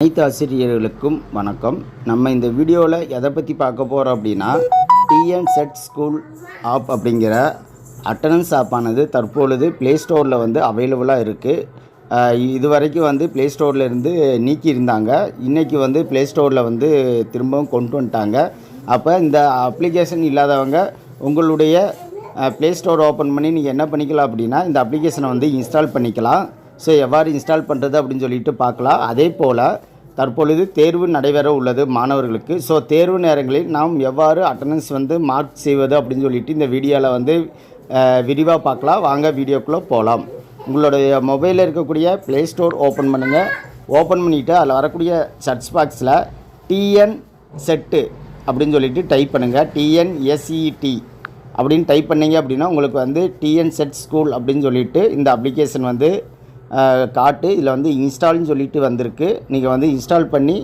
அனைத்து ஆசிரியர்களுக்கும் வணக்கம். நம்ம இந்த வீடியோவில் எதை பற்றி பார்க்க போகிறோம் அப்படின்னா, டிஎன் செட் ஸ்கூல் ஆப் அப்படிங்கிற அட்டண்டன்ஸ் ஆப்பானது தற்பொழுது ப்ளே ஸ்டோரில் வந்து அவைலபிளாக இருக்குது. இது வரைக்கும் ப்ளே ஸ்டோரில் இருந்து நீக்கியிருந்தாங்க. இன்றைக்கி ப்ளே ஸ்டோரில் திரும்பவும் கொண்டு வந்துட்டாங்க. அப்போ இந்த அப்ளிகேஷன் இல்லாதவங்க உங்களுடைய ப்ளே ஸ்டோர் ஓப்பன் பண்ணி நீங்கள் என்ன பண்ணிக்கலாம் அப்படின்னா, இந்த அப்ளிகேஷனை இன்ஸ்டால் பண்ணிக்கலாம். ஸோ எவ்வாறு இன்ஸ்டால் பண்ணுறது அப்படின்னு சொல்லிட்டு பார்க்கலாம். அதே போல் தற்பொழுது தேர்வு நடைபெற உள்ளது மாணவர்களுக்கு. ஸோ தேர்வு நேரங்களில் நாம் எவ்வாறு அட்டண்டன்ஸ் மார்க் செய்வது அப்படின்னு சொல்லிட்டு இந்த வீடியோவில் விரிவாக பார்க்கலாம். வாங்க வீடியோக்குள்ளே போகலாம். உங்களுடைய மொபைலில் இருக்கக்கூடிய ப்ளே ஸ்டோர் ஓப்பன் பண்ணுங்கள். ஓப்பன் பண்ணிவிட்டு அதில் வரக்கூடிய சர்ச் பாக்ஸில் டிஎன் செட்டு அப்படின்னு சொல்லிட்டு டைப் பண்ணுங்கள். டிஎன்எஸ்இடி அப்படின்னு டைப் பண்ணிங்க அப்படின்னா உங்களுக்கு டிஎன் செட் ஸ்கூல் அப்படின்னு சொல்லிட்டு இந்த அப்ளிகேஷன் காட்டு. இதில் இன்ஸ்டால்னு சொல்லிட்டு வந்திருக்கு. நீங்கள் இன்ஸ்டால் பண்ணி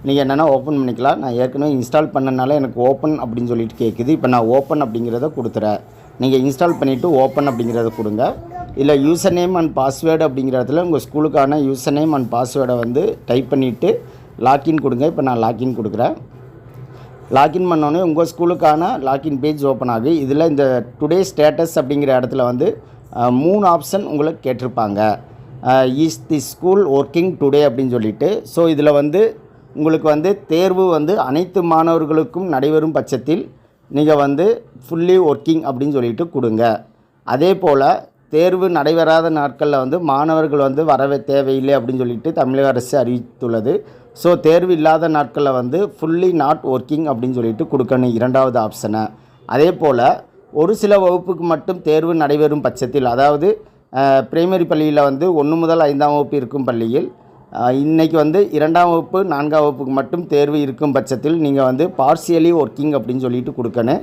நீங்கள் என்னென்னா ஓப்பன் பண்ணிக்கலாம். நான் ஏற்கனவே இன்ஸ்டால் பண்ணனால எனக்கு ஓப்பன் அப்படின்னு சொல்லிட்டு கேட்குது. இப்போ நான் ஓப்பன் அப்படிங்கிறத கொடுத்துறேன். நீங்கள் இன்ஸ்டால் பண்ணிவிட்டு ஓப்பன் அப்படிங்கிறத கொடுங்க. இல்லை யூசர் நேம் அண்ட் பாஸ்வேர்டு அப்படிங்கிற இடத்துல உங்கள் ஸ்கூலுக்கான யூசர் நேம் அண்ட் பாஸ்வேர்டை டைப் பண்ணிவிட்டு லாக்இன் கொடுங்க. இப்போ நான் லாக்இன் கொடுக்குறேன். லாக்இன் பண்ணோன்னே உங்கள் ஸ்கூலுக்கான லாக்இன் பேஜ் ஓப்பன் ஆகி இதில் இந்த டுடே ஸ்டேட்டஸ் அப்படிங்கிற இடத்துல 3 ஆப்ஷன் உங்களுக்கு கேட்டிருப்பாங்க. Is the school working today அப்படின்னு சொல்லிட்டு. ஸோ இதில் உங்களுக்கு தேர்வு அனைத்து மாணவர்களுக்கும் நடைபெறும் பட்சத்தில் நீங்கள் ஃபுல்லி ஒர்க்கிங் அப்படின்னு சொல்லிட்டு கொடுங்க. அதே போல் தேர்வு நடைபெறாத நாட்களில் மாணவர்கள் வர தேவையில்லை அப்படின்னு சொல்லிட்டு தமிழக அரசு அறிவித்துள்ளது. ஸோ தேர்வு இல்லாத நாட்களில் ஃபுல்லி நாட் ஒர்க்கிங் அப்படின்னு சொல்லிட்டு கொடுக்கணும், 2வது ஆப்ஷனை. அதே போல் ஒரு சில வகுப்புக்கு மட்டும் தேர்வு நடைபெறும் பட்சத்தில், அதாவது பிரைமரி பள்ளியில் 1 முதல் 5ஆம் வகுப்பு இருக்கும் பள்ளியில் இன்றைக்கி 2ஆம் வகுப்பு 4ஆம் வகுப்புக்கு மட்டும் தேர்வு இருக்கும் பட்சத்தில் நீங்கள் பார்சியலி ஒர்க்கிங் அப்படின்னு சொல்லிட்டு கொடுக்கணும்.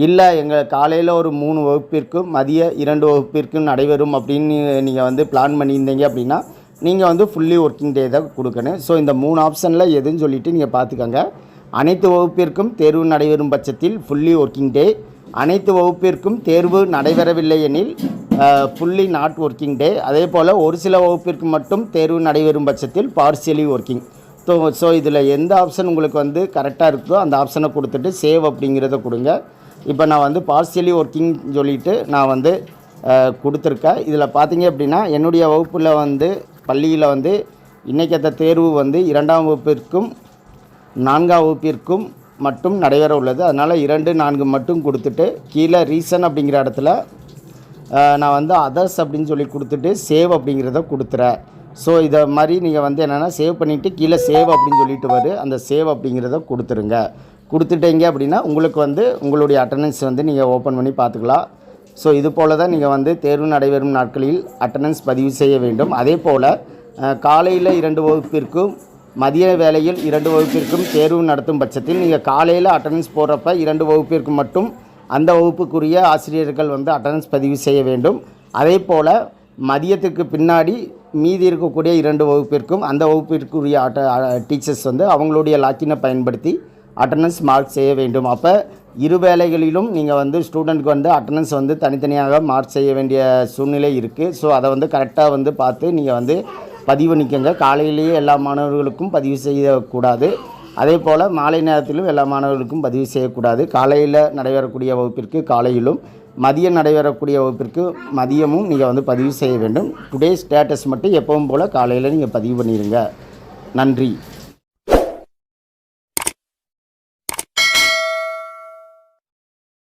இல்லை எங்கள் காலையில் ஒரு 3 வகுப்பிற்கும் மதிய 2 வகுப்பிற்கும் நடைபெறும் அப்படின்னு நீங்கள் பிளான் பண்ணியிருந்தீங்க அப்படின்னா நீங்கள் ஃபுல்லி ஒர்க்கிங் டே தான் கொடுக்கணும். ஸோ இந்த 3 ஆப்ஷனில் எதுன்னு சொல்லிவிட்டு நீங்கள் பார்த்துக்கோங்க. அனைத்து வகுப்பிற்கும் தேர்வு நடைபெறும் பட்சத்தில் ஃபுல்லி ஒர்க்கிங் டே, அனைத்து வகுப்பிற்கும் தேர்வு நடைபெறவில்லை எனில் ஃபுல்லி நாட் ஒர்க்கிங் டே. அதே போல் ஒரு சில வகுப்பிற்கு மட்டும் தேர்வு நடைபெறும் பட்சத்தில் பார்சியலி ஒர்க்கிங். ஸோ இதில் எந்த ஆப்ஷன் உங்களுக்கு கரெக்டாக இருக்குதோ அந்த ஆப்ஷனை கொடுத்துட்டு சேவ் அப்படிங்கிறத கொடுங்க. இப்போ நான் பார்சியலி ஒர்க்கிங் சொல்லிவிட்டு நான் கொடுத்துருக்கேன். இதில் பார்த்தீங்க அப்படின்னா என்னுடைய வகுப்பில் பள்ளியில் இன்றைக்கத்த தேர்வு 2ஆம் வகுப்பிற்கும் 4ஆம் வகுப்பிற்கும் மட்டும் நடைபெற உள்ளது. அதனால் 2, 4 மட்டும் கொடுத்துட்டு கீழே ரீசன் அப்படிங்கிற இடத்துல நான் அதர்ஸ் அப்படின்னு சொல்லி கொடுத்துட்டு சேவ் அப்படிங்கிறத கொடுத்துறேன். ஸோ இதை மாதிரி நீங்கள் என்னென்னா சேவ் பண்ணிவிட்டு கீழே சேவ் அப்படின்னு சொல்லிட்டு அந்த சேவ் அப்படிங்கிறத கொடுத்துருங்க. கொடுத்துட்டீங்க அப்படின்னா உங்களுக்கு உங்களுடைய அட்டண்டன்ஸ் நீங்கள் ஓப்பன் பண்ணி பார்த்துக்கலாம். ஸோ இது போல் தான் நீங்கள் தேர்வு நடைபெறும் நாட்களில் அட்டண்டன்ஸ் பதிவு செய்ய வேண்டும். அதே போல் காலையில் 2 வகுப்பிற்கும் மதிய வேளையில் 2 வகுப்பிற்கும் தேர்வு நடத்தும் பட்சத்தில் நீங்கள் காலையில் அட்டண்டன்ஸ் போடுறப்ப 2 வகுப்பிற்கு மட்டும் அந்த வகுப்புக்குரிய ஆசிரியர்கள் அட்டண்டன்ஸ் பதிவு செய்ய வேண்டும். அதே போல் மதியத்துக்கு பின்னாடி மீதி இருக்கக்கூடிய 2 வகுப்பிற்கும் அந்த வகுப்பிற்குரிய டீச்சர்ஸ் அவங்களுடைய லாக்கினை பயன்படுத்தி அட்டண்டன்ஸ் மார்க் செய்ய வேண்டும். அப்போ இரு வேளைகளிலும் நீங்கள் ஸ்டூடெண்ட்க்கு அட்டண்டன்ஸ் தனித்தனியாக மார்க் செய்ய வேண்டிய சூழ்நிலை இருக்குது. ஸோ அதை கரெக்டாக பார்த்து நீங்கள் பதிவு நிற்குங்க. காலையிலேயே எல்லா மாணவர்களுக்கும் பதிவு செய்யக்கூடாது. அதே போல் மாலை நேரத்திலும் எல்லா மாணவர்களுக்கும் பதிவு செய்யக்கூடாது. காலையில் நடைபெறக்கூடிய வகுப்பிற்கு காலையிலும், மதியம் நடைபெறக்கூடிய வகுப்பிற்கு மதியமும் நீங்கள் பதிவு செய்ய வேண்டும். டுடே ஸ்டேட்டஸ் மட்டும் எப்பவும் போல் காலையில் நீங்கள் பதிவு பண்ணிடுங்க. நன்றி.